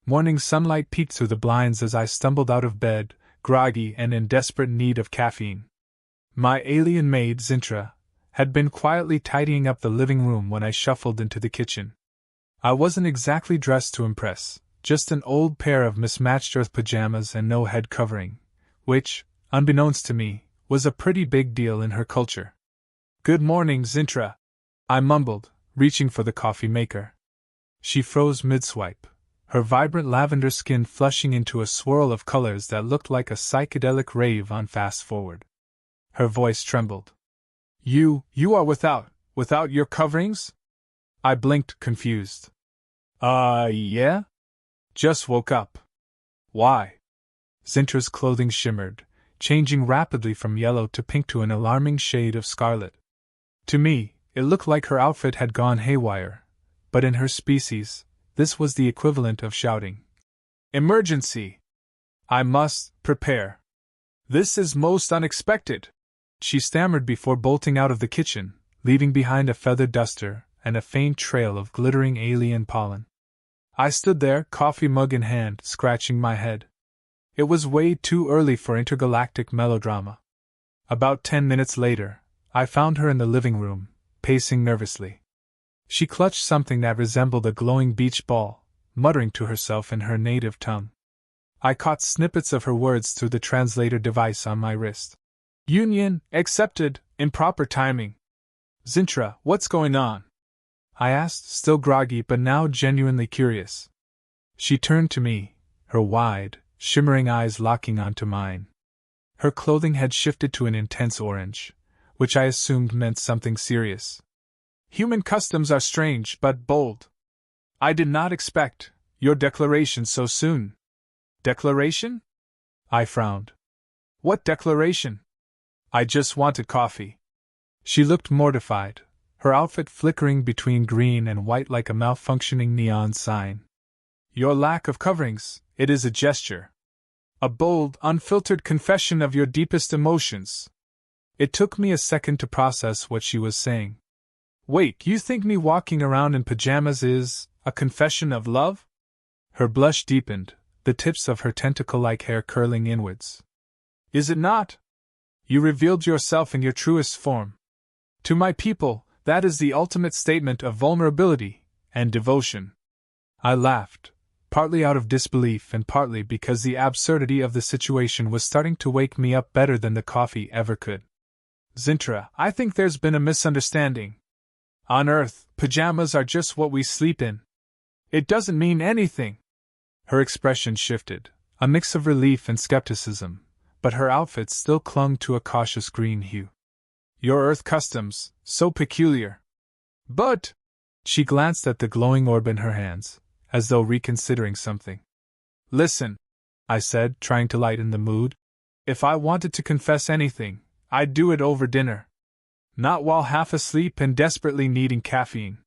Morning sunlight peeked through the blinds as I stumbled out of bed, groggy and in desperate need of caffeine. My alien maid, Zintra, had been quietly tidying up the living room when I shuffled into the kitchen. I wasn't exactly dressed to impress, just an old pair of mismatched earth pajamas and no head covering, which, unbeknownst to me, was a pretty big deal in her culture. "Good morning, Zintra," I mumbled, reaching for the coffee maker. She froze mid-swipe, her vibrant lavender skin flushing into a swirl of colors that looked like a psychedelic rave on fast-forward. Her voice trembled. You are without your coverings?" I blinked, confused. Yeah? Just woke up." "Why?" Zintra's clothing shimmered, changing rapidly from yellow to pink to an alarming shade of scarlet. To me, it looked like her outfit had gone haywire, but in her species, this was the equivalent of shouting, "Emergency! I must prepare. This is most unexpected," she stammered before bolting out of the kitchen, leaving behind a feather duster and a faint trail of glittering alien pollen. I stood there, coffee mug in hand, scratching my head. It was way too early for intergalactic melodrama. About 10 minutes later, I found her in the living room, pacing nervously. She clutched something that resembled a glowing beach ball, muttering to herself in her native tongue. I caught snippets of her words through the translator device on my wrist. "Union accepted, improper timing." "Zintra, what's going on?" I asked, still groggy but now genuinely curious. She turned to me, her wide, shimmering eyes locking onto mine. Her clothing had shifted to an intense orange, which I assumed meant something serious. "Human customs are strange but bold. I did not expect your declaration so soon." "Declaration?" I frowned. "What declaration?" "I just wanted coffee." She looked mortified, her outfit flickering between green and white like a malfunctioning neon sign. "Your lack of coverings, it is a gesture. A bold, unfiltered confession of your deepest emotions." It took me a second to process what she was saying. "Wait, you think me walking around in pajamas is a confession of love?" Her blush deepened, the tips of her tentacle-like hair curling inwards. "Is it not? You revealed yourself in your truest form. To my people, that is the ultimate statement of vulnerability and devotion." I laughed, partly out of disbelief and partly because the absurdity of the situation was starting to wake me up better than the coffee ever could. "Zintra, I think there's been a misunderstanding. On Earth, pajamas are just what we sleep in. It doesn't mean anything." Her expression shifted, a mix of relief and skepticism, but her outfit still clung to a cautious green hue. "Your Earth customs, so peculiar." "But—" She glanced at the glowing orb in her hands, as though reconsidering something. "Listen," I said, trying to lighten the mood. "If I wanted to confess anything, I'd do it over dinner. Not while half asleep and desperately needing caffeine."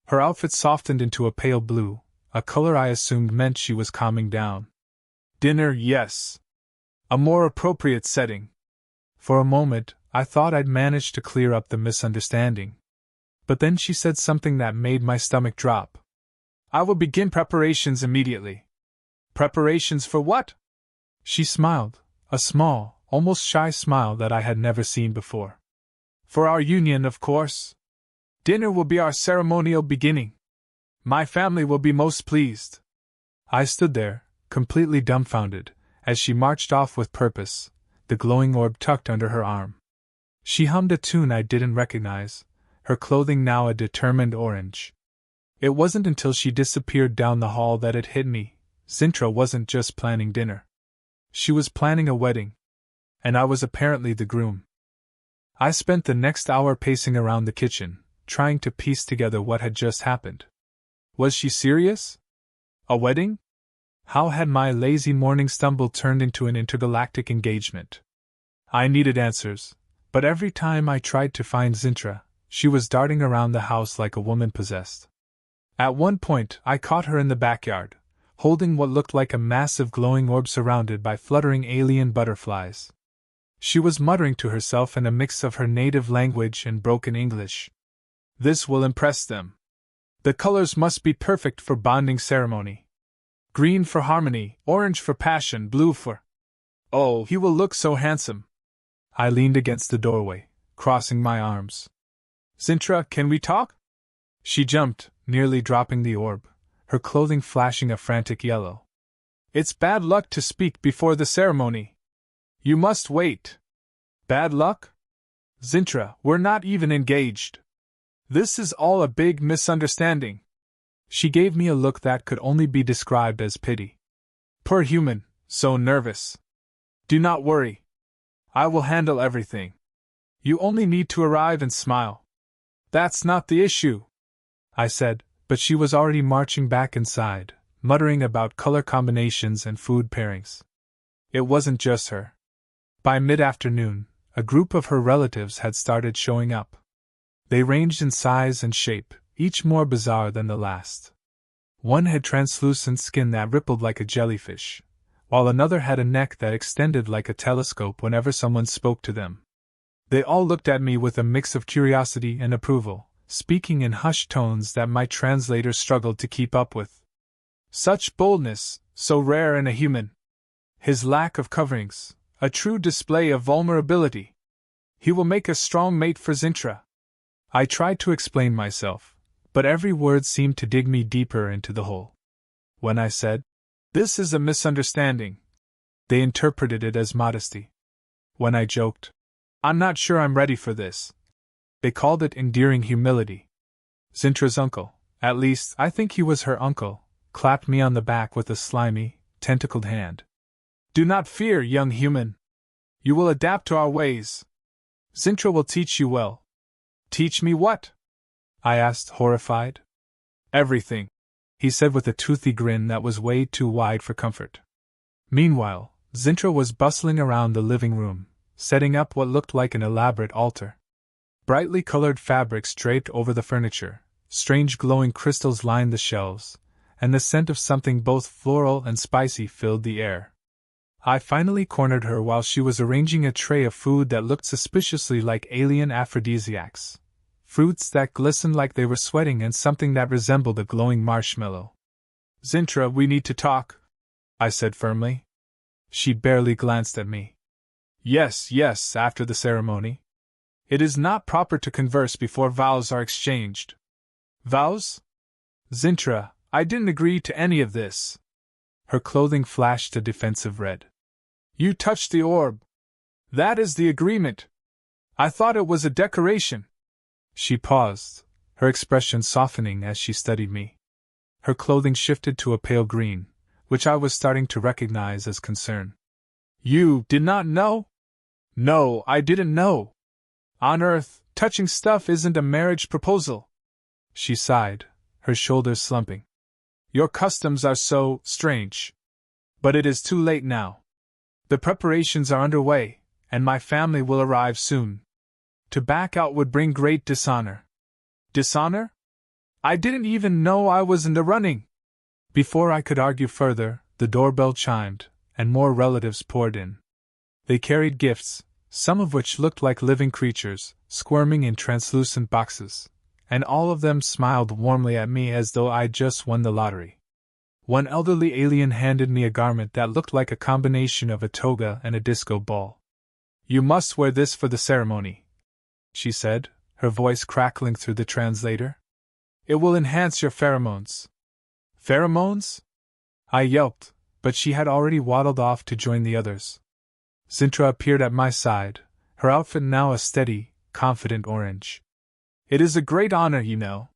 Her outfit softened into a pale blue, a color I assumed meant she was calming down. "Dinner, yes. A more appropriate setting." For a moment, I thought I'd managed to clear up the misunderstanding. But then she said something that made my stomach drop. "I will begin preparations immediately." "Preparations for what?" She smiled, a small, almost shy smile that I had never seen before. "For our union, of course. Dinner will be our ceremonial beginning. My family will be most pleased." I stood there, completely dumbfounded, as she marched off with purpose, the glowing orb tucked under her arm. She hummed a tune I didn't recognize, her clothing now a determined orange. It wasn't until she disappeared down the hall that it hit me. Zintra wasn't just planning dinner. She was planning a wedding. And I was apparently the groom. I spent the next hour pacing around the kitchen, trying to piece together what had just happened. Was she serious? A wedding? How had my lazy morning stumble turned into an intergalactic engagement? I needed answers, but every time I tried to find Zintra, she was darting around the house like a woman possessed. At one point, I caught her in the backyard, holding what looked like a massive glowing orb surrounded by fluttering alien butterflies. She was muttering to herself in a mix of her native language and broken English. "This will impress them. The colors must be perfect for bonding ceremony." Green for harmony, orange for passion, blue for... Oh, he will look so handsome. I leaned against the doorway, crossing my arms. Zintra, can we talk? She jumped, nearly dropping the orb, her clothing flashing a frantic yellow. It's bad luck to speak before the ceremony. You must wait. Bad luck? Zintra, we're not even engaged. This is all a big misunderstanding. She gave me a look that could only be described as pity. Poor human, so nervous. Do not worry. I will handle everything. You only need to arrive and smile. That's not the issue, I said, but she was already marching back inside, muttering about color combinations and food pairings. It wasn't just her. By mid-afternoon, a group of her relatives had started showing up. They ranged in size and shape, each more bizarre than the last. One had translucent skin that rippled like a jellyfish, while another had a neck that extended like a telescope whenever someone spoke to them. They all looked at me with a mix of curiosity and approval, speaking in hushed tones that my translator struggled to keep up with. Such boldness, so rare in a human. His lack of coverings, a true display of vulnerability. He will make a strong mate for Zintra. I tried to explain myself, but every word seemed to dig me deeper into the hole. When I said, "This is a misunderstanding," they interpreted it as modesty. When I joked, "I'm not sure I'm ready for this," they called it endearing humility. Zintra's uncle, at least I think he was her uncle, clapped me on the back with a slimy, tentacled hand. "Do not fear, young human. You will adapt to our ways. Zintra will teach you well." "Teach me what?" I asked, horrified. "Everything," he said with a toothy grin that was way too wide for comfort. Meanwhile, Zintra was bustling around the living room, setting up what looked like an elaborate altar. Brightly colored fabrics draped over the furniture, strange glowing crystals lined the shelves, and the scent of something both floral and spicy filled the air. I finally cornered her while she was arranging a tray of food that looked suspiciously like alien aphrodisiacs. Fruits that glistened like they were sweating and something that resembled a glowing marshmallow. "Zintra, we need to talk," I said firmly. She barely glanced at me. Yes, after the ceremony. It is not proper to converse before vows are exchanged." "Vows? Zintra, I didn't agree to any of this." Her clothing flashed a defensive red. "You touched the orb. That is the agreement. I thought it was a decoration." She paused, her expression softening as she studied me. Her clothing shifted to a pale green, which I was starting to recognize as concern. "You did not know?" "No, I didn't know. On Earth, touching stuff isn't a marriage proposal." She sighed, her shoulders slumping. "Your customs are so strange. But it is too late now. The preparations are underway, and my family will arrive soon. To back out would bring great dishonor." "Dishonor? I didn't even know I was in the running." Before I could argue further, the doorbell chimed, and more relatives poured in. They carried gifts, some of which looked like living creatures, squirming in translucent boxes, and all of them smiled warmly at me as though I'd just won the lottery. One elderly alien handed me a garment that looked like a combination of a toga and a disco ball. "You must wear this for the ceremony," she said, her voice crackling through the translator. "It will enhance your pheromones." "Pheromones?" I yelped, but she had already waddled off to join the others. Zintra appeared at my side, her outfit now a steady, confident orange. "It is a great honor, you know.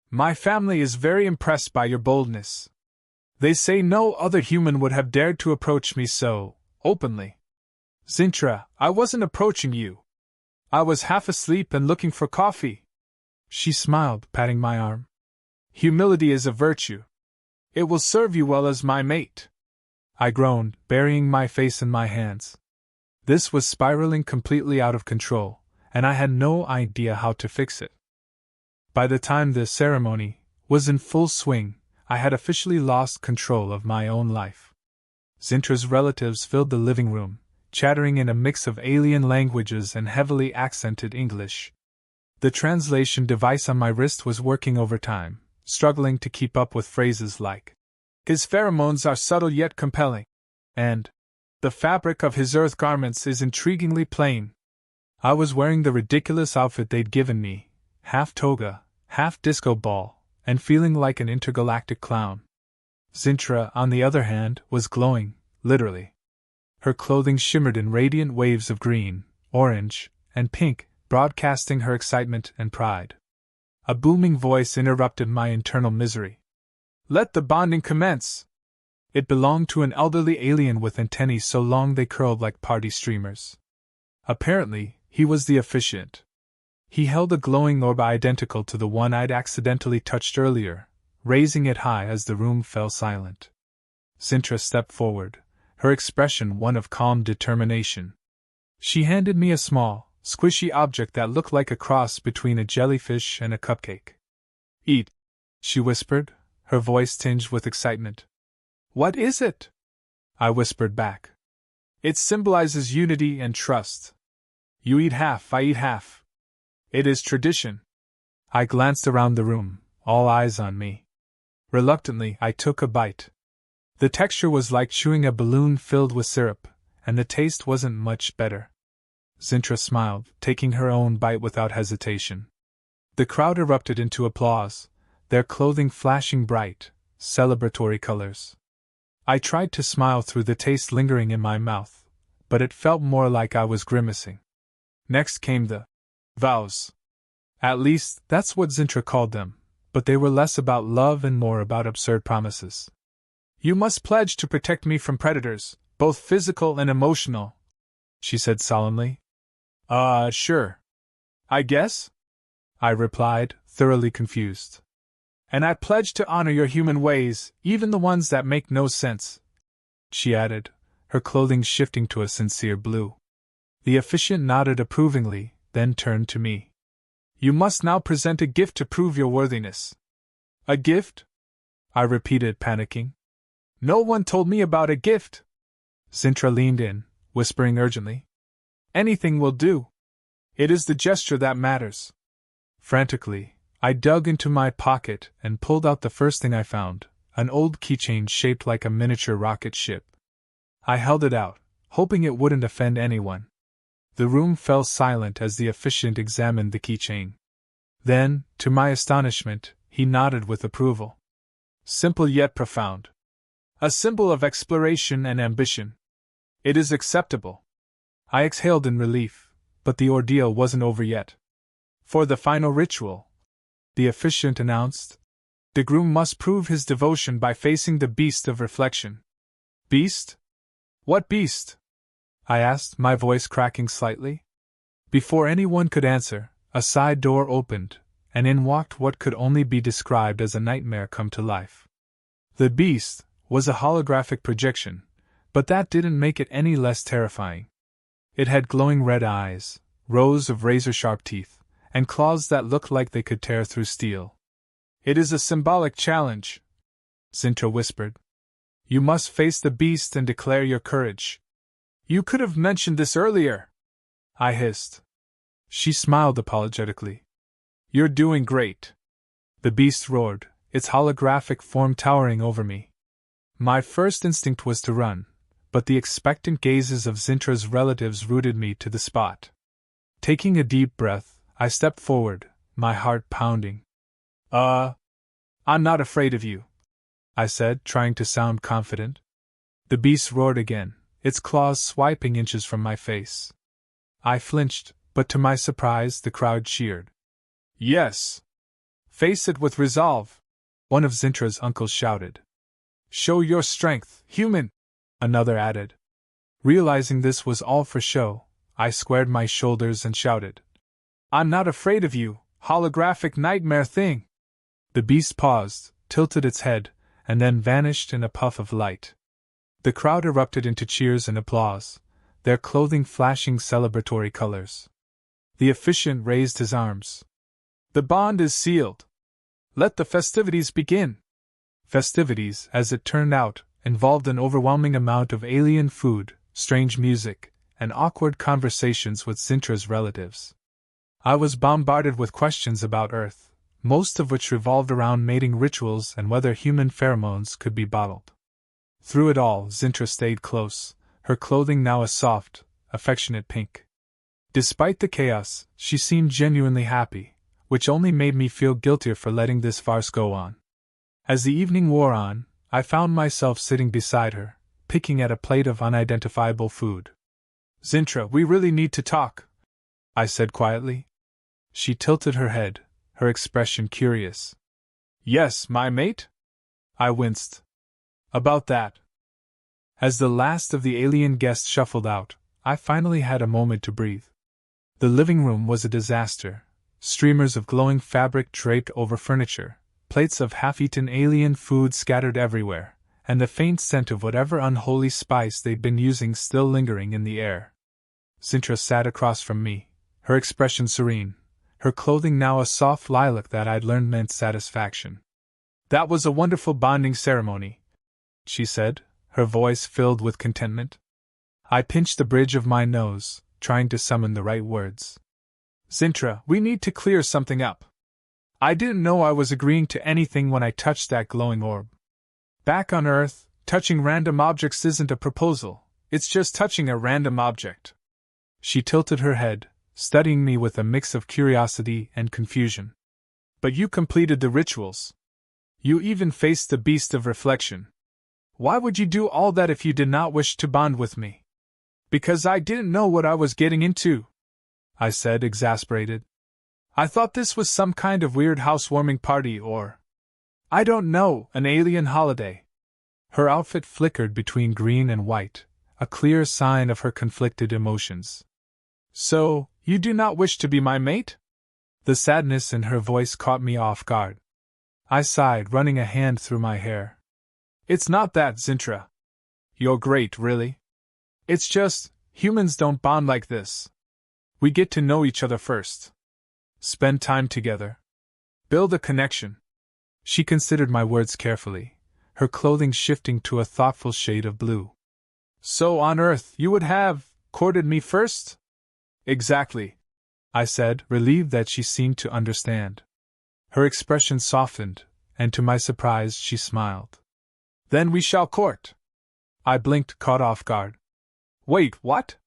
My family is very impressed by your boldness. They say no other human would have dared to approach me so openly." "Zintra, I wasn't approaching you. I was half asleep and looking for coffee." She smiled, patting my arm. "Humility is a virtue. It will serve you well as my mate." I groaned, burying my face in my hands. This was spiraling completely out of control, and I had no idea how to fix it. By the time the ceremony was in full swing, I had officially lost control of my own life. Zintra's relatives filled the living room, chattering in a mix of alien languages and heavily accented English. The translation device on my wrist was working overtime, struggling to keep up with phrases like, His pheromones are subtle yet compelling, and the fabric of his earth garments is intriguingly plain. I was wearing the ridiculous outfit they'd given me, half toga, half disco ball, and feeling like an intergalactic clown. Zintra, on the other hand, was glowing, literally. Her clothing shimmered in radiant waves of green, orange, and pink, broadcasting her excitement and pride. A booming voice interrupted my internal misery. "Let the bonding commence!" It belonged to an elderly alien with antennae so long they curled like party streamers. Apparently, he was the officiant. He held a glowing orb identical to the one I'd accidentally touched earlier, raising it high as the room fell silent. Zintra stepped forward, her expression one of calm determination. She handed me a small, squishy object that looked like a cross between a jellyfish and a cupcake. "Eat," she whispered, her voice tinged with excitement. "What is it?" I whispered back. "It symbolizes unity and trust. You eat half, I eat half. It is tradition." I glanced around the room, all eyes on me. Reluctantly, I took a bite. The texture was like chewing a balloon filled with syrup, and the taste wasn't much better. Zintra smiled, taking her own bite without hesitation. The crowd erupted into applause, their clothing flashing bright, celebratory colors. I tried to smile through the taste lingering in my mouth, but it felt more like I was grimacing. Next came the vows. At least, that's what Zintra called them, but they were less about love and more about absurd promises. "You must pledge to protect me from predators, both physical and emotional," she said solemnly. Sure. I guess?" I replied, thoroughly confused. "And I pledge to honor your human ways, even the ones that make no sense," she added, her clothing shifting to a sincere blue. The officiant nodded approvingly, then turned to me. "You must now present a gift to prove your worthiness." "A gift?" I repeated, panicking. "No one told me about a gift." Zintra leaned in, whispering urgently. "Anything will do. It is the gesture that matters." Frantically, I dug into my pocket and pulled out the first thing I found, an old keychain shaped like a miniature rocket ship. I held it out, hoping it wouldn't offend anyone. The room fell silent as the officiant examined the keychain. Then, to my astonishment, he nodded with approval. "Simple yet profound. A symbol of exploration and ambition. It is acceptable." I exhaled in relief, but the ordeal wasn't over yet. "For the final ritual," the officiant announced, "the groom must prove his devotion by facing the beast of reflection." "Beast? What beast?" I asked, my voice cracking slightly. Before anyone could answer, a side door opened, and in walked what could only be described as a nightmare come to life. The beast was a holographic projection, but that didn't make it any less terrifying. It had glowing red eyes, rows of razor-sharp teeth, and claws that looked like they could tear through steel. "It is a symbolic challenge," Zintra whispered. "You must face the beast and declare your courage." "You could have mentioned this earlier," I hissed. She smiled apologetically. "You're doing great." The beast roared, its holographic form towering over me. My first instinct was to run, but the expectant gazes of Zintra's relatives rooted me to the spot. Taking a deep breath, I stepped forward, my heart pounding. I'm not afraid of you," I said, trying to sound confident. The beast roared again, its claws swiping inches from my face. I flinched, but to my surprise the crowd cheered. "Yes! Face it with resolve!" one of Zintra's uncles shouted. "Show your strength, human!" another added. Realizing this was all for show, I squared my shoulders and shouted, "I'm not afraid of you, holographic nightmare thing!" The beast paused, tilted its head, and then vanished in a puff of light. The crowd erupted into cheers and applause, their clothing flashing celebratory colors. The officiant raised his arms. "The bond is sealed. Let the festivities begin." Festivities, as it turned out, involved an overwhelming amount of alien food, strange music, and awkward conversations with Zintra's relatives. I was bombarded with questions about Earth, most of which revolved around mating rituals and whether human pheromones could be bottled. Through it all, Zintra stayed close, her clothing now a soft, affectionate pink. Despite the chaos, she seemed genuinely happy, which only made me feel guiltier for letting this farce go on. As the evening wore on, I found myself sitting beside her, picking at a plate of unidentifiable food. "Zintra, we really need to talk," I said quietly. She tilted her head, her expression curious. "Yes, my mate?" I winced. "About that." As the last of the alien guests shuffled out, I finally had a moment to breathe. The living room was a disaster. Streamers of glowing fabric draped over furniture, plates of half-eaten alien food scattered everywhere, and the faint scent of whatever unholy spice they'd been using still lingering in the air. Zintra sat across from me, her expression serene, her clothing now a soft lilac that I'd learned meant satisfaction. "That was a wonderful bonding ceremony," she said, her voice filled with contentment. I pinched the bridge of my nose, trying to summon the right words. "Zintra, we need to clear something up. I didn't know I was agreeing to anything when I touched that glowing orb. Back on Earth, touching random objects isn't a proposal, it's just touching a random object." She tilted her head, studying me with a mix of curiosity and confusion. "But you completed the rituals. You even faced the beast of reflection. Why would you do all that if you did not wish to bond with me?" "Because I didn't know what I was getting into," I said, exasperated. "I thought this was some kind of weird housewarming party or, I don't know, an alien holiday." Her outfit flickered between green and white, a clear sign of her conflicted emotions. "So, you do not wish to be my mate?" The sadness in her voice caught me off guard. I sighed, running a hand through my hair. "It's not that, Zintra. You're great, really. It's just, humans don't bond like this. We get to know each other first. Spend time together. Build a connection." She considered my words carefully, her clothing shifting to a thoughtful shade of blue. "So on Earth you would have courted me first?" "Exactly," I said, relieved that she seemed to understand. Her expression softened, and to my surprise she smiled. "Then we shall court." I blinked, caught off guard. "Wait, what?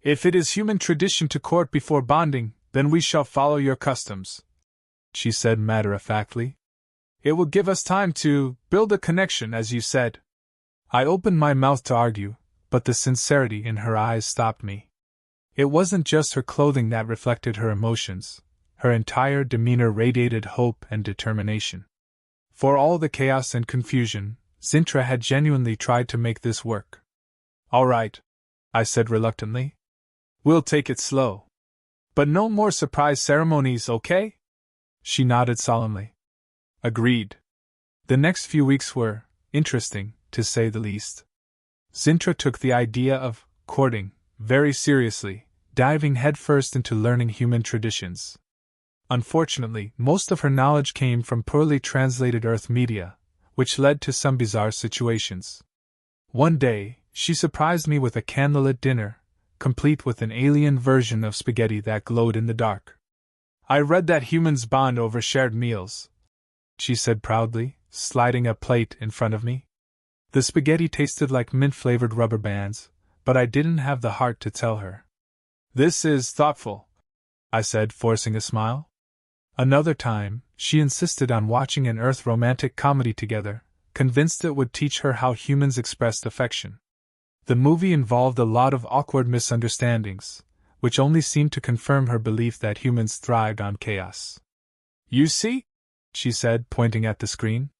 If it is human tradition to court before bonding, then we shall follow your customs," she said matter-of-factly. "It will give us time to build a connection, as you said." I opened my mouth to argue, but the sincerity in her eyes stopped me. It wasn't just her clothing that reflected her emotions, her entire demeanor radiated hope and determination. For all the chaos and confusion, Zintra had genuinely tried to make this work. "All right," I said reluctantly. "We'll take it slow. But no more surprise ceremonies, okay?" She nodded solemnly. "Agreed." The next few weeks were interesting, to say the least. Zintra took the idea of courting very seriously, diving headfirst into learning human traditions. Unfortunately, most of her knowledge came from poorly translated Earth media, which led to some bizarre situations. One day, she surprised me with a candlelit dinner, complete with an alien version of spaghetti that glowed in the dark. "I read that humans bond over shared meals," she said proudly, sliding a plate in front of me. The spaghetti tasted like mint-flavored rubber bands, but I didn't have the heart to tell her. "This is thoughtful," I said, forcing a smile. Another time, she insisted on watching an Earth romantic comedy together, convinced it would teach her how humans expressed affection. The movie involved a lot of awkward misunderstandings, which only seemed to confirm her belief that humans thrived on chaos. "You see?" she said, pointing at the screen.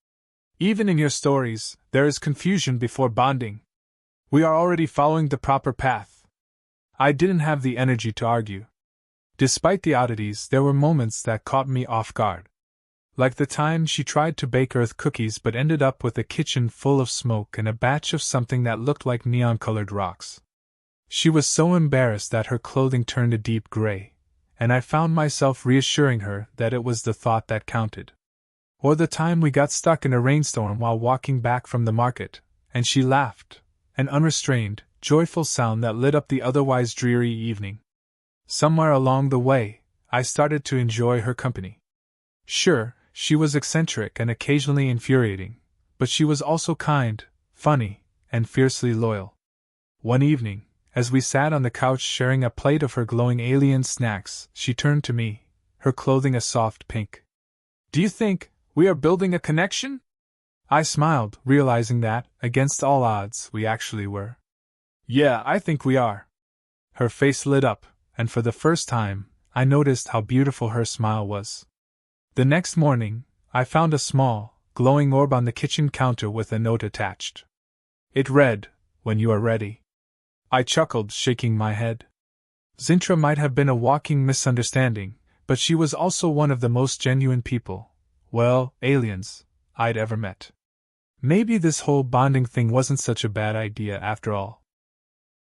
"Even in your stories, there is confusion before bonding. We are already following the proper path." I didn't have the energy to argue. Despite the oddities, there were moments that caught me off guard. Like the time she tried to bake Earth cookies but ended up with a kitchen full of smoke and a batch of something that looked like neon-colored rocks. She was so embarrassed that her clothing turned a deep gray, and I found myself reassuring her that it was the thought that counted. Or the time we got stuck in a rainstorm while walking back from the market, and she laughed, an unrestrained, joyful sound that lit up the otherwise dreary evening. Somewhere along the way, I started to enjoy her company. Sure, She was eccentric and occasionally infuriating, but she was also kind, funny, and fiercely loyal. One evening, as we sat on the couch sharing a plate of her glowing alien snacks, she turned to me, her clothing a soft pink. "Do you think we are building a connection?" I smiled, realizing that, against all odds, we actually were. "Yeah, I think we are." Her face lit up, and for the first time, I noticed how beautiful her smile was. The next morning, I found a small, glowing orb on the kitchen counter with a note attached. It read, "When you are ready." I chuckled, shaking my head. Zintra might have been a walking misunderstanding, but she was also one of the most genuine people, well, aliens, I'd ever met. Maybe this whole bonding thing wasn't such a bad idea after all.